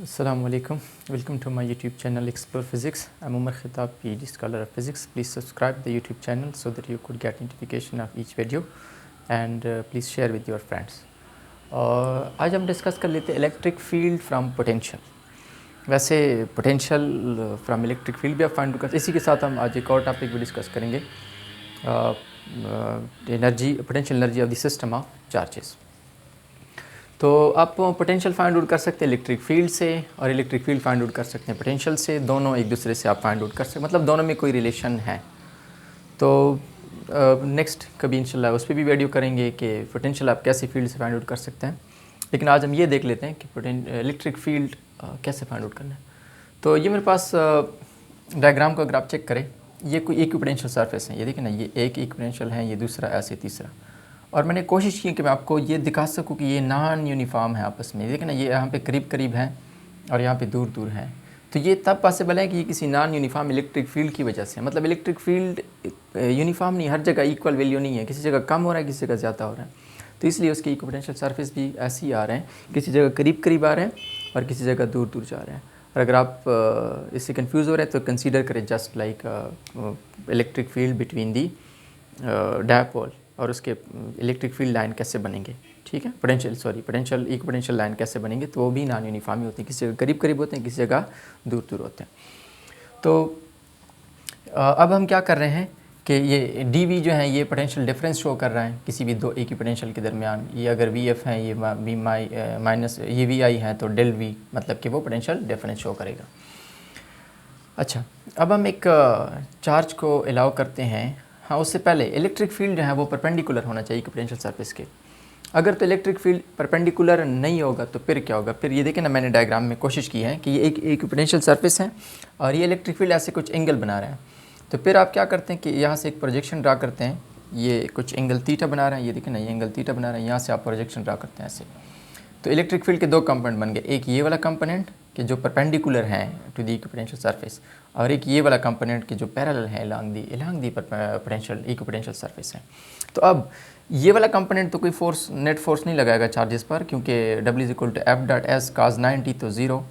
Assalamu alaikum. Welcome to my YouTube channel Explore Physics. I'm Umar Khitab, PhD scholar of physics. Please subscribe the YouTube channel so that you could get notification of each video and please share with your friends. और आज हम discuss कर लेते हैं electric field from potential. वैसे potential from electric field भी आप find कर, इसी के साथ हम आज एक और टॉपिक भी डिस्कस करेंगे, energy, potential energy of the system of charges. तो आप पोटेंशियल फाइंड आउट कर सकते हैं इलेक्ट्रिक फील्ड से और इलेक्ट्रिक फील्ड फाइंड आउट कर सकते हैं पोटेंशियल से। दोनों एक दूसरे से आप फाइंड आउट कर सकते हैं, मतलब दोनों में कोई रिलेशन है। तो नेक्स्ट कभी इंशाल्लाह उस पर भी वीडियो करेंगे कि पोटेंशियल आप कैसे फील्ड से फाइंड आउट कर सकते हैं। लेकिन आज हम ये देख लेते हैं कि इलेक्ट्रिक फील्ड कैसे फाइंड आउट करना है। तो ये मेरे पास डायग्राम को अगर आप चेक करें, ये कोई इक्विपोटेंशियल सरफेस है, ये देखिए ना, ये एक इक्विपोटेंशियल है, ये दूसरा ऐसे तीसरा। और मैंने कोशिश की कि मैं आपको ये दिखा सकूं कि ये नॉन यूनिफॉर्म है आपस में। देखिए ना, ये यहाँ पे करीब करीब है और यहाँ पे दूर दूर है। तो ये तब पॉसिबल है कि ये किसी नॉन यूनिफॉर्म इलेक्ट्रिक फील्ड की वजह से, मतलब इलेक्ट्रिक फील्ड यूनिफॉर्म नहीं, हर जगह इक्वल वैल्यू नहीं है, किसी जगह कम हो रहा है, किसी जगह ज़्यादा हो रहा है। तो इसलिए उसके इक्विपोटेंशियल सरफेस भी ऐसे ही आ रहे हैं, किसी जगह करीब करीब आ रहे हैं और किसी जगह दूर दूर जा रहे हैं। और अगर आप इससे कंफ्यूज हो रहे हैं तो कंसीडर करें just like electric field between the dipole, और उसके इलेक्ट्रिक फील्ड लाइन कैसे बनेंगे, ठीक है, पोटेंशियल इक्विपोटेंशियल लाइन कैसे बनेंगे, तो वो भी नॉन यूनिफॉर्म ही होते हैं, किसी जगह करीब करीब होते हैं, किसी जगह दूर दूर होते हैं। तो अब हम क्या कर रहे हैं कि ये डी वी जो है ये पोटेंशियल डिफरेंस शो कर रहा है किसी भी दो इक्विपोटेंशियल के दरमियान। ये अगर वी एफ है, ये वी माइनस ये वी आई है, तो डेल वी मतलब कि वो पोटेंशियल डिफरेंस शो करेगा। अच्छा, अब हम एक चार्ज को अलाउ करते हैं। हाँ, उससे पहले इलेक्ट्रिक फील्ड जो है वो परपेंडिकुलर होना चाहिए इक्विपोटेंशियल सरफेस के। अगर तो इलेक्ट्रिक फील्ड परपेंडिकुलर नहीं होगा तो फिर क्या होगा, फिर ये देखें ना, मैंने डायग्राम में कोशिश की है कि ये एक इक्विपोटेंशियल सरफेस है और ये इलेक्ट्रिक फील्ड ऐसे कुछ एंगल बना रहा है। तो फिर आप क्या करते हैं कि यहाँ से एक प्रोजेक्शन ड्रा करते हैं, ये कुछ एंगल थीटा बना रहा है, ये देखें ना, ये एंगल थीटा बना रहा है, यहाँ से आप प्रोजेक्शन ड्रा करते हैं ऐसे। तो इलेक्ट्रिक फील्ड के दो कंपोनेंट बन गए, एक ये वाला कंपोनेंट कि जो परपेंडिकुलर है टू दी इक्विपोटेंशियल सरफेस, और एक ये वाला कंपोनेंट कि जो पैरेलल है along the potential equipotential surface है। तो अब ये वाला कंपोनेंट तो कोई फोर्स, नेट फोर्स नहीं लगाएगा चार्जेस पर, क्योंकि W=F.S cos 90 तो 0,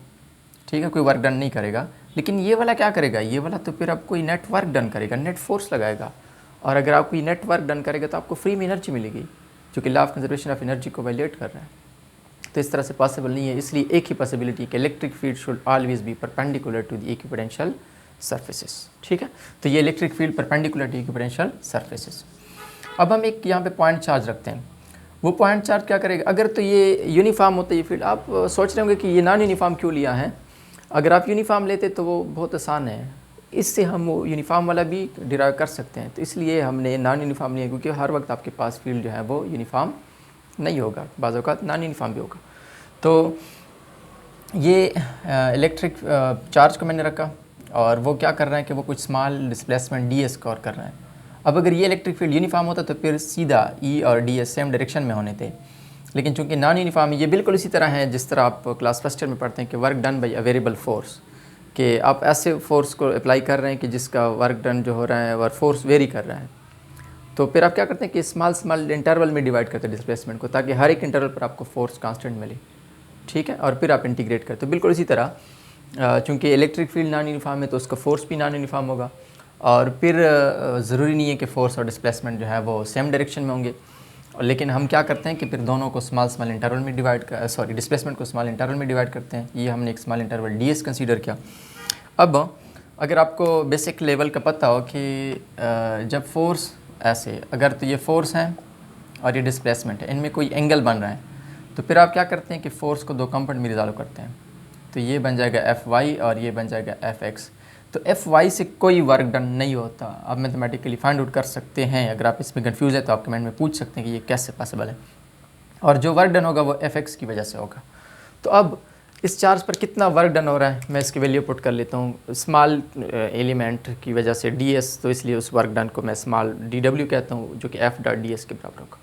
ठीक है, कोई वर्क डन नहीं करेगा। लेकिन ये वाला क्या करेगा, ये वाला तो फिर आप कोई नेट वर्क डन करेगा, नेट फोर्स लगाएगा। और अगर आप कोई नेट वर्क डन करेगा तो आपको फ्री में एनर्जी मिलेगी, जो कि law of conservation of energy को वायलेट कर रहा है। तो इस तरह से पॉसिबल नहीं है। इसलिए एक ही पॉसिबिलिटी कि electric field should always be perpendicular to the equipotential surfaces, ठीक है। तो ये electric field perpendicular to equipotential surfaces. अब हम एक यहाँ पे पॉइंट चार्ज रखते हैं। वो पॉइंट चार्ज क्या करेगा, अगर तो ये यूनिफॉर्म होता है ये फील्ड, आप सोच रहे होंगे कि ये नॉन यूनिफॉर्म क्यों लिया है। अगर आप यूनिफॉर्म लेते तो वो बहुत आसान है, इससे हम वो यूनिफॉर्म वाला भी डिराइव कर सकते हैं। तो इसलिए हमने नॉन यूनिफॉर्म लिया, क्योंकि हर वक्त आपके पास फील्ड जो है वो यूनिफॉर्म नहीं होगा, बाज़ औक़ात नॉन यूनिफॉर्म भी होगा। तो ये इलेक्ट्रिक चार्ज को मैंने रखा और वो क्या कर रहा है कि वो कुछ small displacement D S cover कर रहा है। अब अगर ये इलेक्ट्रिक फील्ड यूनिफॉर्म होता तो फिर सीधा ई और डी एस सेम डायरेक्शन में होने थे। लेकिन चूंकि नॉन यूनिफॉर्म, ये बिल्कुल इसी तरह है जिस तरह आप क्लास फर्स्ट ईयर में पढ़ते हैं कि work done by a variable force, कि आप ऐसे फोर्स को अप्लाई कर रहे हैं कि जिसका वर्क डन जो हो रहा है और फोर्स वेरी कर रहा है। तो फिर आप क्या करते हैं कि स्मॉल इंटरवल में डिवाइड करते हैं डिस्प्लेसमेंट को, ताकि हर एक इंटरवल पर आपको फोर्स कांस्टेंट मिले, ठीक है, और फिर आप इंटीग्रेट करते हो। बिल्कुल इसी तरह चूंकि इलेक्ट्रिक फील्ड नॉन यूनिफॉर्म है तो उसका फोर्स भी नॉन यूनिफॉर्म होगा, और फिर ज़रूरी नहीं है कि फोर्स और डिस्प्लेसमेंट जो है वो सेम डायरेक्शन में होंगे। लेकिन हम क्या करते हैं कि फिर दोनों को स्मॉल इंटरवल में डिस्प्लेसमेंट को स्मॉल इंटरवल में डिवाइड करते हैं। ये हमने एक small interval D S consider किया। अब अगर आपको बेसिक लेवल का पता हो कि जब फोर्स ऐसे, अगर तो ये फोर्स है और ये डिस्प्लेसमेंट है, इनमें कोई एंगल बन रहा है, तो फिर आप क्या करते हैं कि फ़ोर्स को दो कंपोनेंट में रिजॉल्व करते हैं। तो ये बन जाएगा एफ वाई और ये बन जाएगा एफ एक्स। तो एफ वाई से कोई वर्क डन नहीं होता। आप मैथमेटिकली फाइंड आउट कर सकते हैं। अगर आप इसमें कंफ्यूज है तो आप कमेंट में पूछ सकते हैं कि ये कैसे पॉसिबल है। और जो वर्क डन होगा वो एफ एक्स की वजह से होगा। तो अब इस चार्ज पर कितना वर्क डन हो रहा है, मैं इसकी वैल्यू पुट कर लेता हूँ। स्मॉल एलिमेंट की वजह से डी एस, तो इसलिए उस वर्क डन को मैं स्मॉल डी डब्ल्यू कहता हूँ, जो कि एफ डॉट डी एस के बराबर होगा।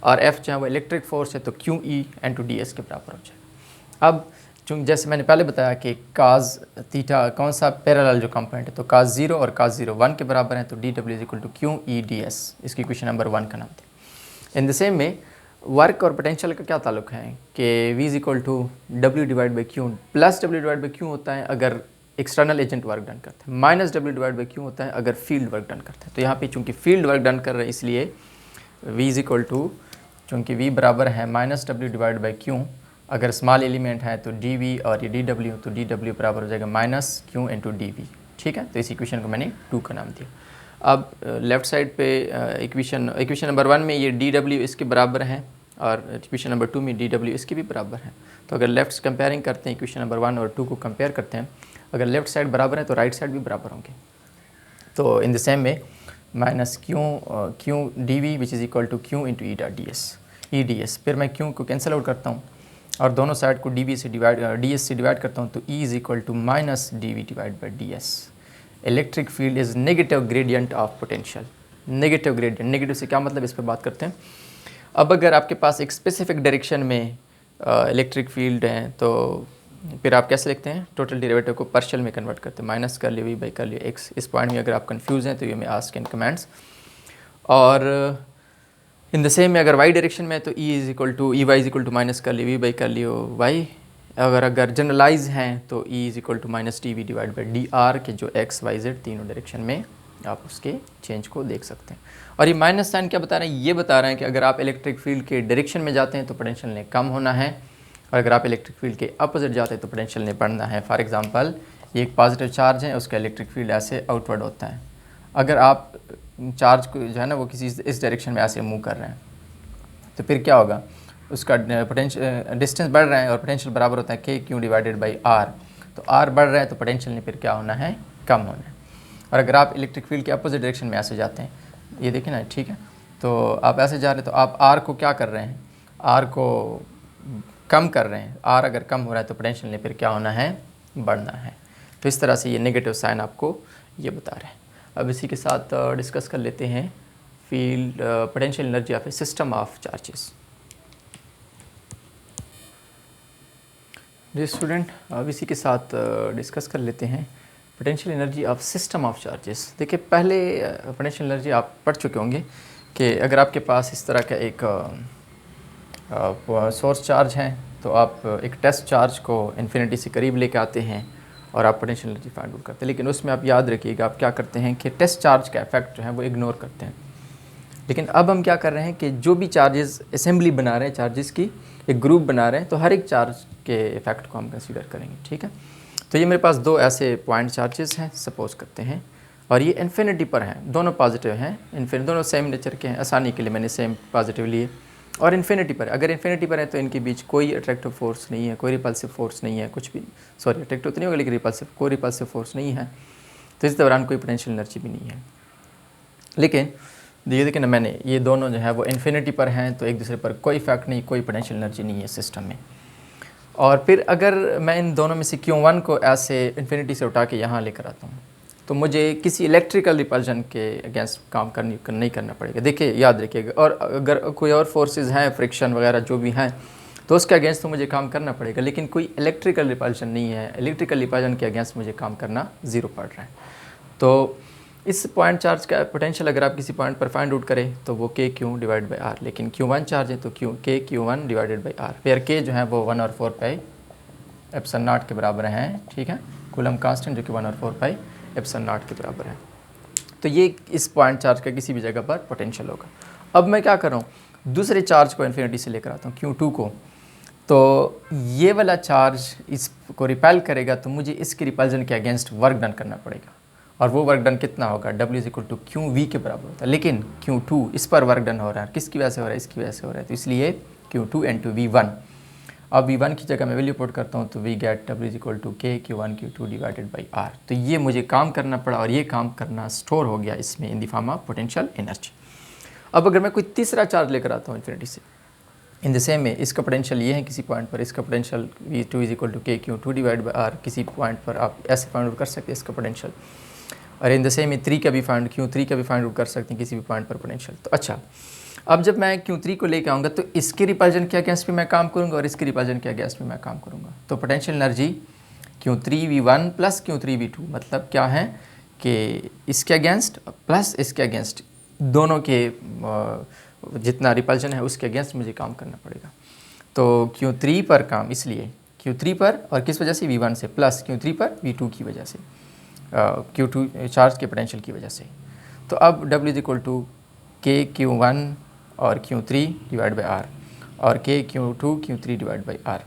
और एफ चाहे वो इलेक्ट्रिक फोर्स है तो Q E N to D S के बराबर हो जाएगा। अब चूँकि जैसे मैंने पहले बताया कि काज थीटा कौन सा पैरेलल जो कंपोनेंट है, तो काज 0 और काज 0 1 के बराबर है, तो D W is equal to Q E D S, इसकी क्वेश्चन नंबर 1 का नाम था। इन द सेम में वर्क और पोटेंशियल का क्या ताल्लुक है कि V is equal to W divide by Q plus W divide by Q होता है अगर एक्सटर्नल एजेंट वर्क डन करता है, minus W divide by Q होता है अगर फील्ड वर्क डन करता है। तो यहाँ पे चूंकि फील्ड वर्क डन कर रहे हैं इसलिए V इज इक्वल टू, चूँकि V बराबर है minus W divide by Q, अगर स्मॉल एलिमेंट है तो dV और ये dW, तो dW बराबर हो जाएगा माइनस क्यू इंटू dV। ठीक है, तो इस इक्वेशन को मैंने 2 का नाम दिया। अब लेफ़्ट साइड पे इक्वेशन नंबर 1 में ये dW इसके बराबर है और इक्वेशन नंबर 2 में dW इसके भी बराबर है। तो अगर लेफ्ट कंपेयरिंग करते हैं, इक्वेशन नंबर 1 और 2 को कंपेयर करते हैं, अगर लेफ्ट साइड बराबर है तो राइट साइड भी बराबर होंगे। तो in the same way minus Q dV which is equal to Q into E D S. फिर मैं क्यू को कैंसिल आउट करता हूँ और दोनों साइड को डी एस से डिवाइड करता हूँ, तो E is equal to minus dV divide by D S. Electric field is negative gradient of potential. Negative gradient, negative से क्या मतलब, इस पर बात करते हैं। अब अगर आपके पास एक स्पेसिफिक डायरेक्शन में इलेक्ट्रिक फील्ड है तो फिर आप कैसे लिखते हैं, टोटल डेरिवेटिव को पार्शियल में कन्वर्ट करते हैं, माइनस कर लियो V बाई कर लियो x। इस पॉइंट में अगर आप कंफ्यूज हैं तो ये मैं आस्क इन कमेंट्स। और इन द सेम में अगर y डायरेक्शन में तो E is equal to Y is equal to minus कर लियो V बाई कर लियो y। अगर जनरलाइज हैं तो E is equal to minus dV divide by D R के जो x y z तीनों डायरेक्शन में आप उसके चेंज को देख सकते हैं। और ये माइनस साइन क्या बता रहे हैं, ये बता रहे हैं कि अगर आप इलेक्ट्रिक फील्ड के डायरेक्शन में जाते हैं तो पोटेंशियल ने कम होना है, और अगर आप इलेक्ट्रिक फील्ड के अपोजिट जाते हैं तो पोटेंशियल ने बढ़ना है। फॉर एग्जांपल ये एक पॉजिटिव चार्ज है, उसका इलेक्ट्रिक फील्ड ऐसे आउटवर्ड होता है। अगर आप चार्ज को जो है ना वो किसी इस डायरेक्शन में ऐसे मूव कर रहे हैं तो फिर क्या होगा, उसका पोटेंशियल डिस्टेंस बढ़ रहा है और पोटेंशियल बराबर होता है के क्यू डिवाइडेड बाई आर। तो आर बढ़ रहा है तो पोटेंशियल ने फिर क्या होना है, कम होना है। और अगर आप इलेक्ट्रिक फील्ड के अपोजिट डायरेक्शन में ऐसे जाते हैं, ये देखें ना, ठीक है, तो आप ऐसे जा रहे हैं तो आप आर को क्या कर रहे हैं, आर को कम कर रहे हैं। आर अगर कम हो रहा है तो पोटेंशियल ने फिर क्या होना है, बढ़ना है। तो इस तरह से ये नेगेटिव साइन आपको ये बता रहे हैं। अब इसी के साथ डिस्कस कर लेते हैं field potential energy of a system of charges. जी स्टूडेंट, अब इसी के साथ डिस्कस कर लेते हैं potential energy of system of charges. देखिए पहले पोटेंशियल एनर्जी आप पढ़ चुके होंगे कि अगर आपके पास इस तरह का एक सोर्स चार्ज है तो आप एक टेस्ट चार्ज को इन्फिनिटी से करीब लेके आते हैं और आप पोटेंशियल एनर्जी फाइंड आउट करते हैं। लेकिन उसमें आप याद रखिएगा आप क्या करते हैं कि टेस्ट चार्ज का इफेक्ट जो है वो इग्नोर करते हैं। लेकिन अब हम क्या कर रहे हैं कि जो भी चार्जेस असेंबली बना रहे हैं, चार्जेस की एक ग्रुप बना रहे हैं, तो हर एक चार्ज के इफेक्ट को हम कंसीडर करेंगे। ठीक है, तो ये मेरे पास दो ऐसे पॉइंट चार्जेस हैं सपोज करते हैं, और ये इन्फिनिटी पर हैं, दोनों पॉजिटिव हैं, दोनों सेम नेचर के हैं। आसानी के लिए मैंने सेम पॉजिटिव लिए। और इन्फिनिटी पर, अगर इन्फिनिटी पर है तो इनके बीच कोई अट्रैक्टिव फोर्स नहीं है, कोई रिपल्सिव फोर्स नहीं है, कुछ भी, सॉरी अट्रैक्टिव तो नहीं होगा लेकिन कोई रिपल्सिव फोर्स नहीं है, तो इस दौरान कोई पोटेंशियल एनर्जी भी नहीं है। लेकिन ये देखिए ना, मैंने ये दोनों जो है वो इन्फिनिटी पर हैं तो एक दूसरे पर कोई इफेक्ट नहीं, कोई पोटेंशियल एनर्जी नहीं है सिस्टम में। और फिर अगर मैं इन दोनों में से Q1 को ऐसे इन्फिनिटी से उठा के यहाँ लेकर आता हूँ तो मुझे किसी इलेक्ट्रिकल रिपल्जन के अगेंस्ट काम नहीं करना पड़ेगा। देखिए याद रखिएगा, और अगर कोई और फोर्सेस हैं, फ्रिक्शन वगैरह जो भी हैं, तो उसके अगेंस्ट तो मुझे काम करना पड़ेगा। लेकिन कोई इलेक्ट्रिकल रिपल्जन नहीं है, इलेक्ट्रिकल रिपल्जन के अगेंस्ट मुझे काम करना ज़ीरो पड़ रहा है। तो इस पॉइंट चार्ज का पोटेंशियल अगर आप किसी पॉइंट पर फाइंड आउट करें तो वो के क्यू डिवाइड बाई आर, लेकिन Q1 चार्ज है तो के Q1 डिवाइडेड बाई आर, फिर के जो है वो 1 और 4 पाई एप्सिलॉन नॉट के बराबर हैं। ठीक है, कूलम कांस्टेंट जो कि 1 और 4 पाई एप्सिलॉन नॉट के बराबर है। तो ये इस पॉइंट चार्ज का किसी भी जगह पर पोटेंशियल होगा। अब मैं क्या कर रहा हूँ, दूसरे चार्ज को इन्फिनिटी से लेकर आता हूँ, Q2 को, तो ये वाला चार्ज इसको रिपेल करेगा तो मुझे इसके रिपल्जन के अगेंस्ट वर्क डन करना पड़ेगा, और वो वर्क डन कितना होगा, W is equal to QV के बराबर होता है। लेकिन Q2 इस पर वर्क डन हो रहा है, किसकी वजह से हो रहा है, इसकी वजह से हो रहा है, तो इसलिए Q2 into V1। अब V1 की जगह मैं वैल्यू पुट करता हूँ तो we get W is equal to K Q1 Q2 divided by R। तो ये मुझे काम करना पड़ा और ये काम करना स्टोर हो गया इसमें in the form of potential energy. अब अगर मैं कोई तीसरा चार्ज लेकर आता हूँ इन्फिनिटी से, इन द सेम में इसका पोटेंशियल ये है किसी पॉइंट पर, इसका potential V2 is equal to के Q2 डिवाइड बाई R, किसी पॉइंट पर आप ऐसे फाइंड आउट कर सकते हैं इसका पोटेंशियल। और इन द सेम में Q3 का भी फाइंड आउट कर सकते हैं किसी भी पॉइंट पर पोटेंशियल। तो अच्छा, अब जब मैं Q3 को लेकर आऊँगा तो इसके रिपल्जन के अगेंस्ट भी मैं काम करूँगा और इसके रिपल्जन के अगेंस्ट भी मैं काम करूँगा। तो potential energy Q3V1 plus Q3V2 मतलब क्या है कि इसके अगेंस्ट प्लस इसके अगेंस्ट दोनों के जितना रिपल्शन है उसके अगेंस्ट मुझे काम करना पड़ेगा। तो Q3 पर काम इसलिए Q3 पर, और किस वजह से, V1 से, प्लस Q3 पर V2 की वजह से, Q2 चार्ज के पोटेंशियल की वजह से। तो अब W is equal to K Q1 और Q3 डिवाइड बाई R और के Q2 Q3 divide by R।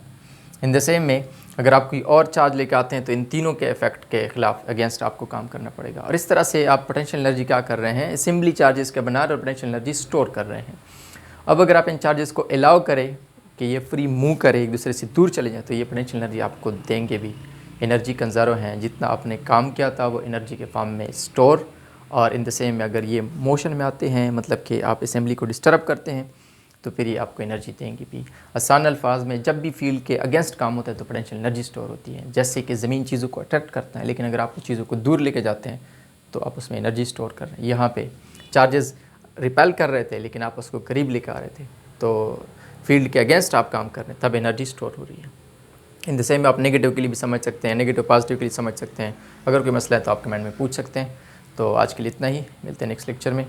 In the same में अगर आप कोई और चार्ज लेके आते हैं तो इन तीनों के इफेक्ट के खिलाफ अगेंस्ट आपको काम करना पड़ेगा। और इस तरह से आप पोटेंशियल एनर्जी क्या कर रहे हैं, असेंबली चार्जेस का बना रहे और पोटेंशियल एनर्जी स्टोर कर रहे हैं। अब अगर आप इन चार्जेस को अलाउ करें कि ये फ्री मूव करें, एक दूसरे से दूर चले जाएँ, तो ये पोटेंशियल एनर्जी आपको देंगे भी। एनर्जी कंजर्व हैं, जितना आपने काम किया था वो एनर्जी के फॉर्म में स्टोर। और इन द सेम में अगर ये मोशन में आते हैं, मतलब कि आप असेंबली को डिस्टर्ब करते हैं, तो फिर ये आपको एनर्जी देंगी भी। आसान अल्फाज में जब भी फील्ड के अगेंस्ट काम होता है तो पोटेंशियल एनर्जी स्टोर होती है। जैसे कि ज़मीन चीज़ों को अट्रैक्ट करता है, लेकिन अगर आप चीज़ों को दूर लेके जाते हैं तो आप उसमें एनर्जी स्टोर कर रहे हैं। यहाँ पे चार्जेस रिपेल कर रहे थे लेकिन आप उसको करीब लेकर आ रहे थे, तो फील्ड के अगेंस्ट आप काम कर रहे हैं, तब एनर्जी स्टोर हो रही है। इन द सेम आप नेगेटिव के लिए भी समझ सकते हैं, नेगेटिव पॉजिटिव के लिए समझ सकते हैं। अगर कोई मसला है तो आप कमेंट में पूछ सकते हैं। तो आज के लिए इतना ही, मिलते हैं नेक्स्ट लेक्चर में।